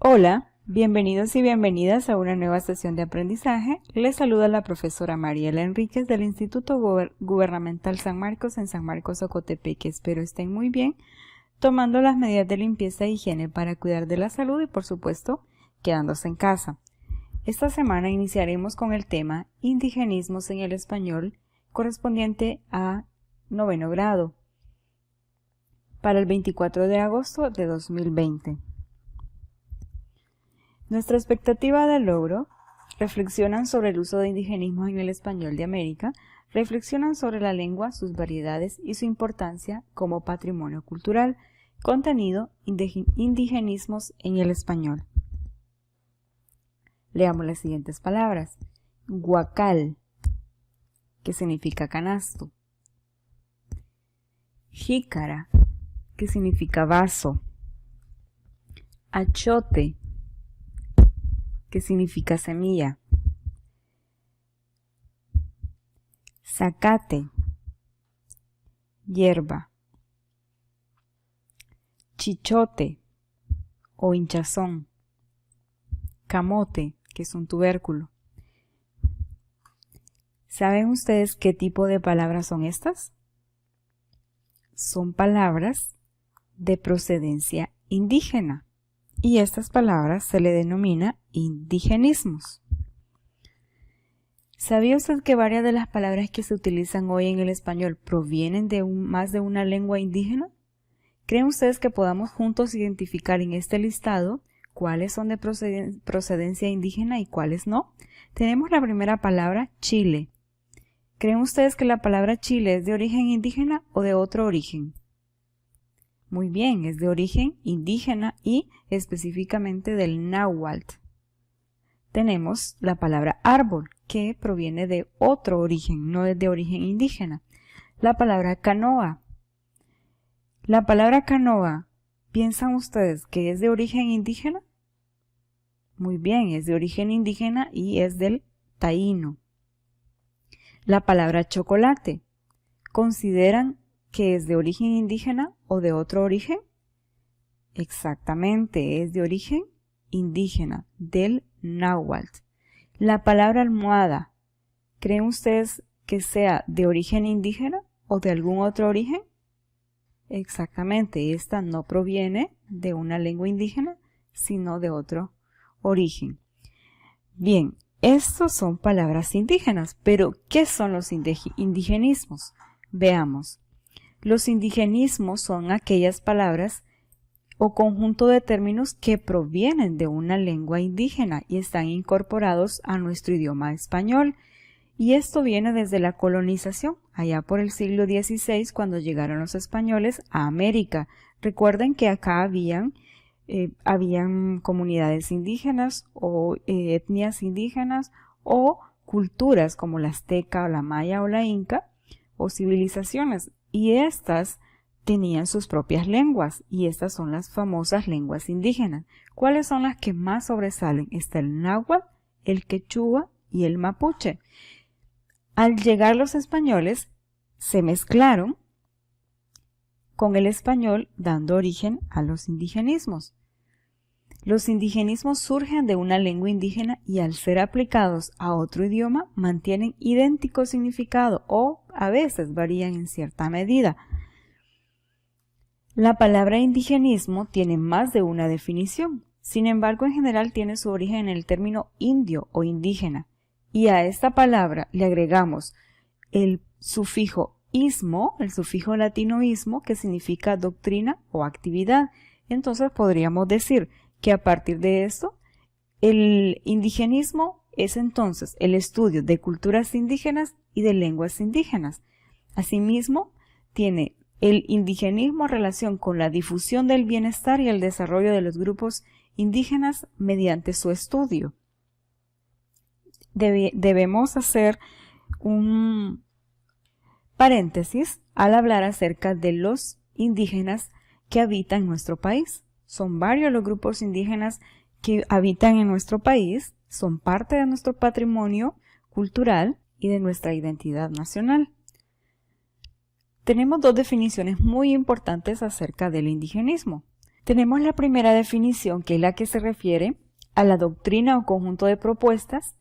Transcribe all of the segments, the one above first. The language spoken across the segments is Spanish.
Hola, bienvenidos y bienvenidas a una nueva sesión de aprendizaje. Les saluda la profesora Mariela Enríquez del Instituto Gubernamental San Marcos en San Marcos, Ocotepeque. Espero estén muy bien, tomando las medidas de limpieza e higiene para cuidar de la salud y, por supuesto, quedándose en casa. Esta semana iniciaremos con el tema Indigenismos en el español, correspondiente a 9º grado, para el 24 de agosto de 2020. Nuestra expectativa de logro: reflexionan sobre el uso de indigenismos en el español de América, reflexionan sobre la lengua, sus variedades y su importancia como patrimonio cultural. Contenido: indigenismos en el español. Leamos las siguientes palabras. Guacal, que significa canasto. Jícara, que significa vaso. Achote, que significa semilla. Zacate, hierba. Chichote o hinchazón. Camote, que es un tubérculo. ¿Saben ustedes qué tipo de palabras son estas? Son palabras de procedencia indígena, y estas palabras se le denomina indigenismos. ¿Sabía usted que varias de las palabras que se utilizan hoy en el español provienen de más de una lengua indígena? ¿Creen ustedes que podamos juntos identificar en este listado cuáles son de procedencia indígena y cuáles no? Tenemos la primera palabra, Chile. ¿Creen ustedes que la palabra Chile es de origen indígena o de otro origen? Muy bien, es de origen indígena y específicamente del náhuatl. Tenemos la palabra árbol, que proviene de otro origen, no es de origen indígena. La palabra canoa. La palabra canoa, ¿piensan ustedes que es de origen indígena? Muy bien, es de origen indígena y es del taíno. La palabra chocolate, ¿consideran que es de origen indígena o de otro origen? Exactamente, es de origen indígena, del náhuatl. La palabra almohada, ¿creen ustedes que sea de origen indígena o de algún otro origen? Exactamente, esta no proviene de una lengua indígena, sino de otro origen. Bien, estos son palabras indígenas, pero ¿qué son los indigenismos? Veamos. Los indigenismos son aquellas palabras o conjunto de términos que provienen de una lengua indígena y están incorporados a nuestro idioma español. Y esto viene desde la colonización, allá por el siglo XVI, cuando llegaron los españoles a América. Recuerden que acá habían comunidades indígenas o etnias indígenas o culturas como la azteca o la maya o la inca o civilizaciones, y estas tenían sus propias lenguas, y estas son las famosas lenguas indígenas. ¿Cuáles son las que más sobresalen? Está el náhuatl, el quechua y el mapuche. Al llegar los españoles, se mezclaron con el español, dando origen a los indigenismos. Los indigenismos surgen de una lengua indígena y, al ser aplicados a otro idioma, mantienen idéntico significado o a veces varían en cierta medida. La palabra indigenismo tiene más de una definición. Sin embargo, en general tiene su origen en el término indio o indígena, y a esta palabra le agregamos el sufijo ismo, el sufijo latino ismo, que significa doctrina o actividad. Entonces podríamos decir que a partir de esto, el indigenismo es entonces el estudio de culturas indígenas y de lenguas indígenas. Asimismo, tiene el indigenismo relación con la difusión del bienestar y el desarrollo de los grupos indígenas mediante su estudio. Debemos hacer un paréntesis al hablar acerca de los indígenas que habitan nuestro país. Son varios los grupos indígenas que habitan en nuestro país, son parte de nuestro patrimonio cultural y de nuestra identidad nacional. Tenemos dos definiciones muy importantes acerca del indigenismo. Tenemos la primera definición, que es la que se refiere a la doctrina o conjunto de propuestas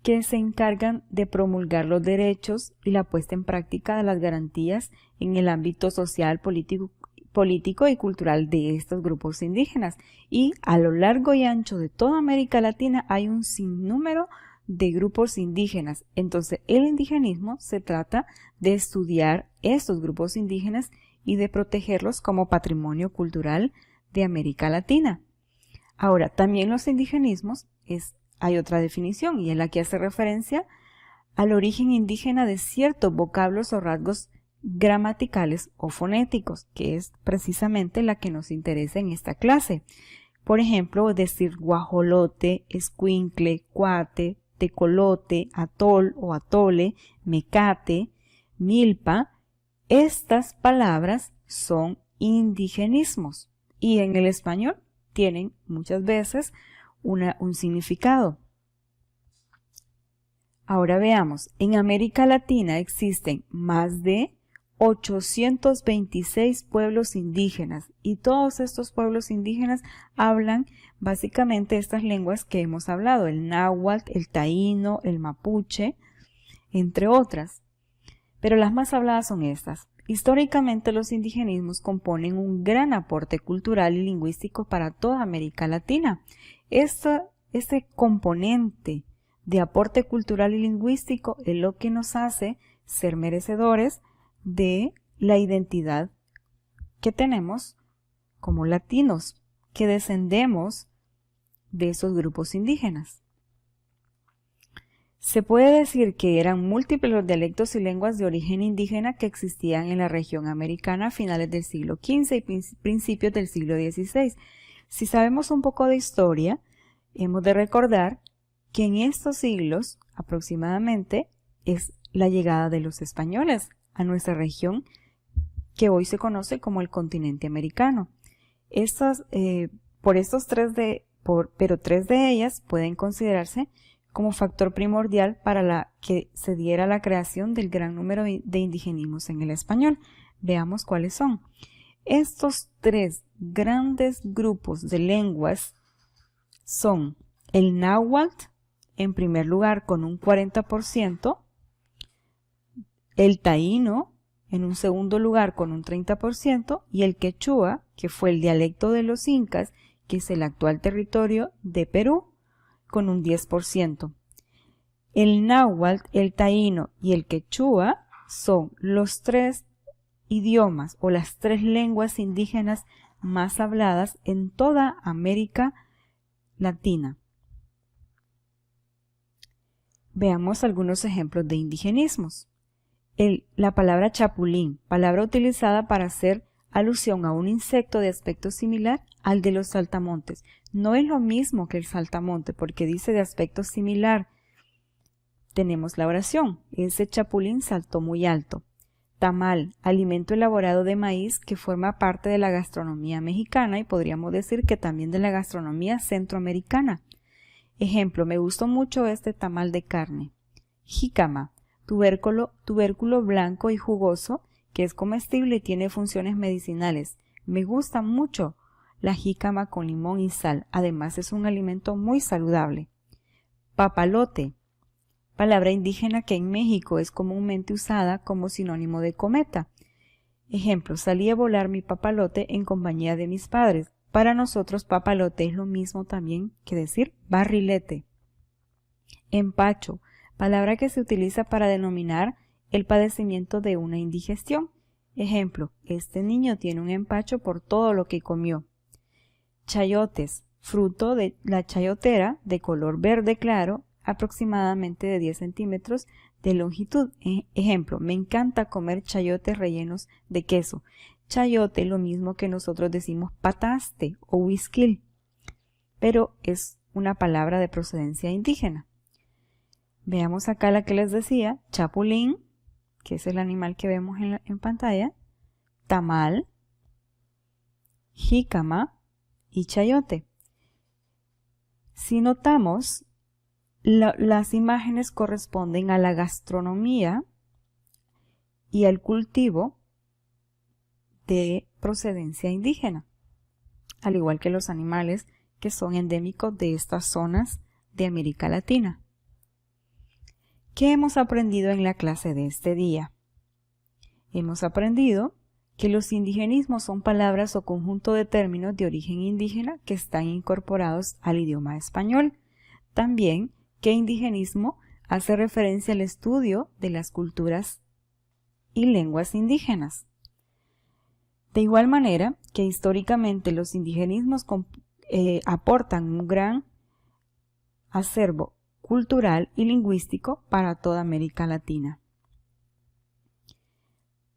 que se encargan de promulgar los derechos y la puesta en práctica de las garantías en el ámbito social, político y cultural de estos grupos indígenas. Y a lo largo y ancho de toda América Latina hay un sinnúmero de grupos indígenas. Entonces, el indigenismo se trata de estudiar estos grupos indígenas y de protegerlos como patrimonio cultural de América Latina. Ahora, también los indigenismos hay otra definición, y es la que hace referencia al origen indígena de ciertos vocablos o rasgos gramaticales o fonéticos, que es precisamente la que nos interesa en esta clase. Por ejemplo, decir guajolote, escuincle, cuate, tecolote, atol o atole, mecate, milpa. Estas palabras son indigenismos y en el español tienen muchas veces un significado. Ahora veamos, en América Latina existen más de 826 pueblos indígenas y todos estos pueblos indígenas hablan básicamente estas lenguas que hemos hablado, el náhuatl, el taíno, el mapuche, entre otras. Pero las más habladas son estas. Históricamente los indigenismos componen un gran aporte cultural y lingüístico para toda América Latina. Este componente de aporte cultural y lingüístico es lo que nos hace ser merecedores de la identidad que tenemos como latinos, que descendemos de esos grupos indígenas. Se puede decir que eran múltiples los dialectos y lenguas de origen indígena que existían en la región americana a finales del siglo XV y principios del siglo XVI. Si sabemos un poco de historia, hemos de recordar que en estos siglos aproximadamente es la llegada de los españoles a nuestra región, que hoy se conoce como el continente americano. Pero tres de ellas pueden considerarse como factor primordial para que se diera la creación del gran número de indigenismos en el español. Veamos cuáles son. Estos tres grandes grupos de lenguas son el náhuatl, en primer lugar con un 40%, el taíno, en un segundo lugar con un 30%, y el quechua, que fue el dialecto de los incas, que es el actual territorio de Perú, con un 10%. El náhuatl, el taíno y el quechua son los tres idiomas o las tres lenguas indígenas más habladas en toda América Latina. Veamos algunos ejemplos de indigenismos. La palabra chapulín, palabra utilizada para hacer alusión a un insecto de aspecto similar al de los saltamontes. No es lo mismo que el saltamonte porque dice de aspecto similar. Tenemos la oración, ese chapulín saltó muy alto. Tamal, alimento elaborado de maíz que forma parte de la gastronomía mexicana y podríamos decir que también de la gastronomía centroamericana. Ejemplo, me gustó mucho este tamal de carne. Jícama, tubérculo blanco y jugoso que es comestible y tiene funciones medicinales. Me gusta mucho la jícama con limón y sal. Además es un alimento muy saludable. Papalote, palabra indígena que en México es comúnmente usada como sinónimo de cometa. Ejemplo, salí a volar mi papalote en compañía de mis padres. Para nosotros papalote es lo mismo también que decir barrilete. Empacho, palabra que se utiliza para denominar el padecimiento de una indigestión. Ejemplo, este niño tiene un empacho por todo lo que comió. Chayotes, fruto de la chayotera de color verde claro, aproximadamente de 10 centímetros de longitud. Ejemplo, me encanta comer chayotes rellenos de queso. Chayote, lo mismo que nosotros decimos pataste o huisquil, pero es una palabra de procedencia indígena. Veamos acá la que les decía, chapulín, que es el animal que vemos en pantalla, tamal, jícama y chayote. Si notamos, las imágenes corresponden a la gastronomía y al cultivo de procedencia indígena. al igual que los animales que son endémicos de estas zonas de América Latina. ¿Qué hemos aprendido en la clase de este día? Hemos aprendido que los indigenismos son palabras o conjunto de términos de origen indígena que están incorporados al idioma español. También que indigenismo hace referencia al estudio de las culturas y lenguas indígenas. De igual manera que históricamente los indigenismos aportan un gran acervo cultural y lingüístico para toda América Latina.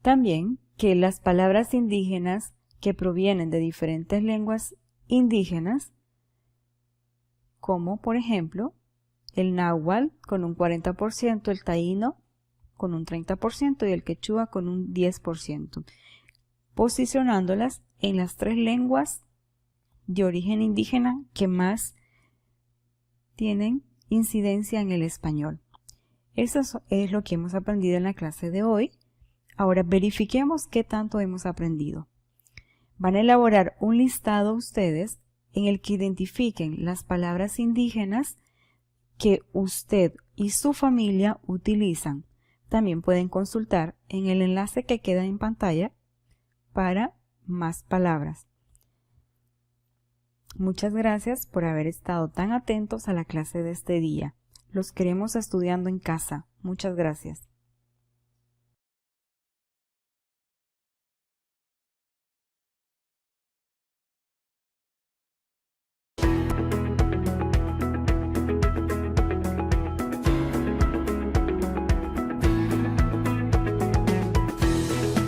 También que las palabras indígenas que provienen de diferentes lenguas indígenas, como por ejemplo el náhuatl con un 40%, el taíno con un 30% y el quechua con un 10%, posicionándolas en las 3 lenguas de origen indígena que más tienen incidencia en el español. Eso es lo que hemos aprendido en la clase de hoy. Ahora verifiquemos qué tanto hemos aprendido. Van a elaborar un listado ustedes en el que identifiquen las palabras indígenas que usted y su familia utilizan. También pueden consultar en el enlace que queda en pantalla para más palabras. Muchas gracias por haber estado tan atentos a la clase de este día. Los queremos estudiando en casa. Muchas gracias.